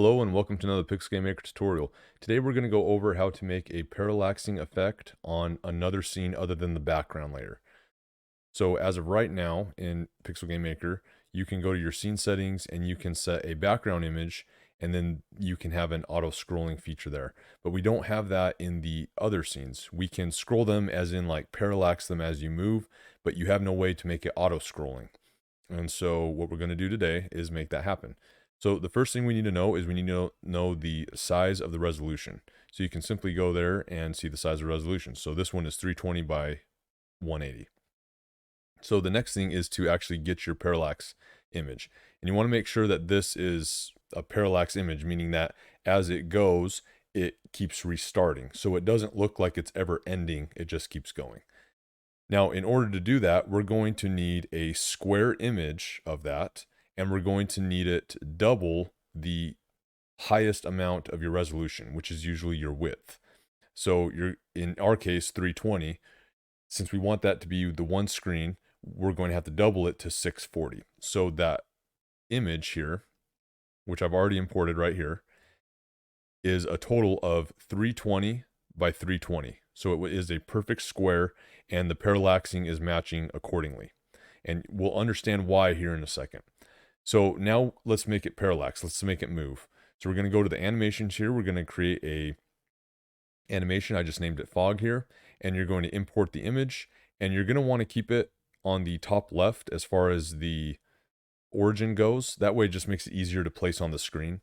Hello and welcome to another PGMMV tutorial. Today we're going to go over how to make a parallaxing effect on another scene other than the background layer. So as of right now in Pixel Game Maker, you can go to your scene settings and you can set a background image and then you can have an auto scrolling feature there. But we don't have that in the other scenes. We can scroll them as in like parallax them as you move, but you have no way to make it auto scrolling. And so what we're going to do today is make that happen. So the first thing we need to know is we need to know the size of the resolution. So you can simply go there and see the size of resolution. So this one is 320 by 180. So the next thing is to actually get your parallax image. And you want to make sure that this is a parallax image, meaning that as it goes, it keeps restarting. So it doesn't look like it's ever ending, it just keeps going. Now, in order to do that, we're going to need a square image of that, and we're going to need it double the highest amount of your resolution, which is usually your width. So you're, in our case, 320. Since we want that to be the one screen, we're going to have to double it to 640. So that image here, which I've already imported right here, is a total of 320 by 320. So it is a perfect square, and the parallaxing is matching accordingly. And we'll understand why here in a second. So now let's make it parallax. Let's make it move. So we're going to go to the animations here. We're going to create a animation. I just named it fog here. And you're going to import the image. And you're going to want to keep it on the top left as far as the origin goes. That way it just makes it easier to place on the screen.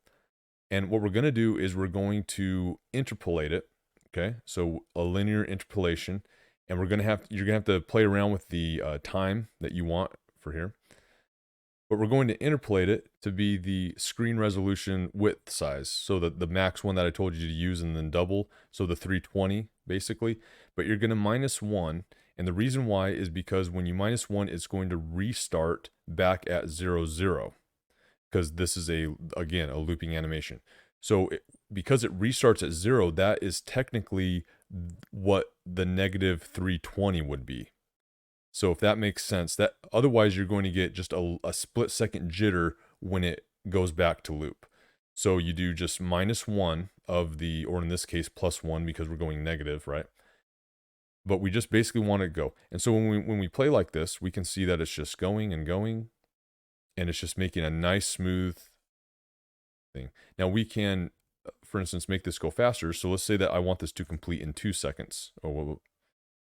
And what we're going to do is we're going to interpolate it. Okay, so a linear interpolation, and you're gonna have to play around with the time that you want for here. But we're going to interpolate it to be the screen resolution width size, so that the max one that I told you to use and then double, so the 320 basically. But you're gonna -1, and the reason why is because when you -1, it's going to restart back at 0, 0. Because this is again a looping animation. So because it restarts at 0, that is technically what the -320 would be. So if that makes sense, that otherwise you're going to get just a split second jitter when it goes back to loop. So you do just -1 of the, or in this case +1 because we're going negative, right? But we just basically want to go. And so when we play like this, we can see that it's just going and going, and it's just making a nice smooth thing. Now we can, for instance, make this go faster. So let's say that I want this to complete in 2 seconds. Oh, well,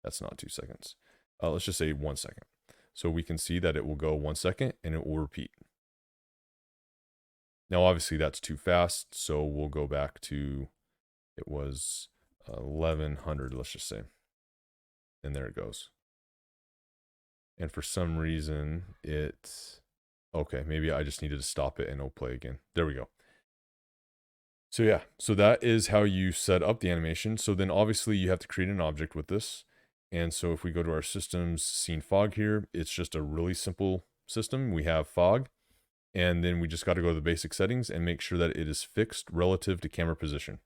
that's not 2 seconds. Let's just say 1 second. So we can see that it will go 1 second and it will repeat. Now, obviously that's too fast. So we'll go back to, it was 1100, let's just say. And there it goes. And for some reason okay, maybe I just needed to stop it and it'll play again. There we go. So yeah, so that is how you set up the animation. So then obviously you have to create an object with this. And so if we go to our systems scene fog here, it's just a really simple system. We have fog, and then we just got to go to the basic settings and make sure that it is fixed relative to camera position.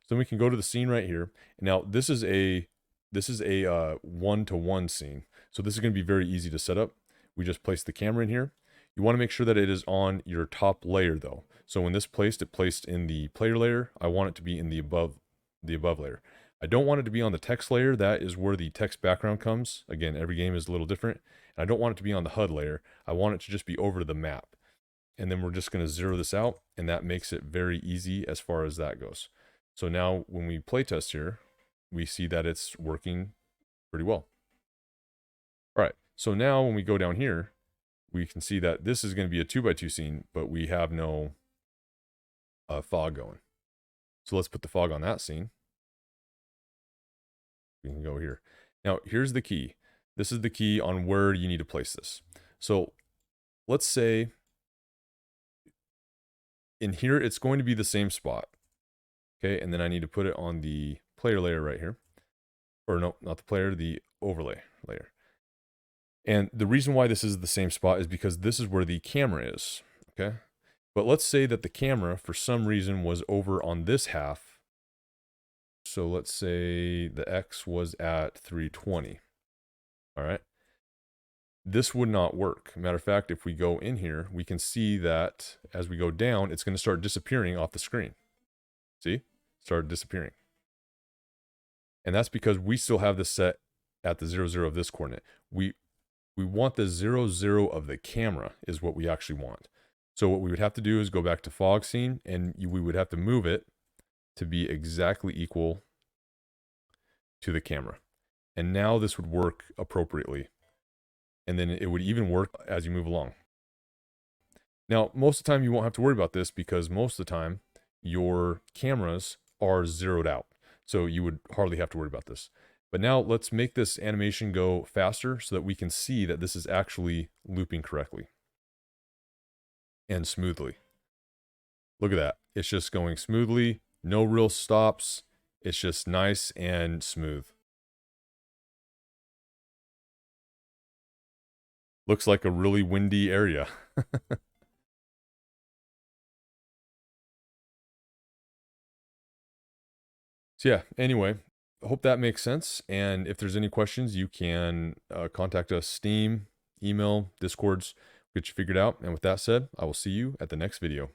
So then we can go to the scene right here. Now this is a 1-to-1 scene. So this is going to be very easy to set up. We just place the camera in here. You want to make sure that it is on your top layer though. So when this it placed in the player layer. I want it to be in the above layer. I don't want it to be on the text layer. That is where the text background comes. Again, every game is a little different. And I don't want it to be on the HUD layer. I want it to just be over to the map. And then we're just going to zero this out, and that makes it very easy as far as that goes. So now when we play test here, we see that it's working pretty well. All right, so now when we go down here, we can see that this is going to be a 2x2 scene, but we have no fog going. So let's put the fog on that scene. We can go here. Now, here's the key. This is the key on where you need to place this. So let's say in here, it's going to be the same spot. Okay, and then I need to put it on the player layer right here. Or no, not the player, the overlay layer. And the reason why this is the same spot is because this is where the camera is, okay? But let's say that the camera, for some reason, was over on this half. So let's say the X was at 320, all right? this would not work. Matter of fact, if we go in here, we can see that as we go down, it's going to start disappearing off the screen. See? Start disappearing. And that's because we still have this set at the 0, 0 of this coordinate. We want the 0, 0 of the camera is what we actually want. So what we would have to do is go back to fog scene, and we would have to move it to be exactly equal to the camera. And now this would work appropriately. And then it would even work as you move along. Now, most of the time you won't have to worry about this because most of the time your cameras are zeroed out. So you would hardly have to worry about this. But now let's make this animation go faster so that we can see that this is actually looping correctly and smoothly. Look at that. It's just going smoothly, no real stops. It's just nice and smooth. Looks like a really windy area. So yeah, anyway, hope that makes sense. And if there's any questions, you can contact us, Steam, email, Discords, get you figured out. And with that said, I will see you at the next video.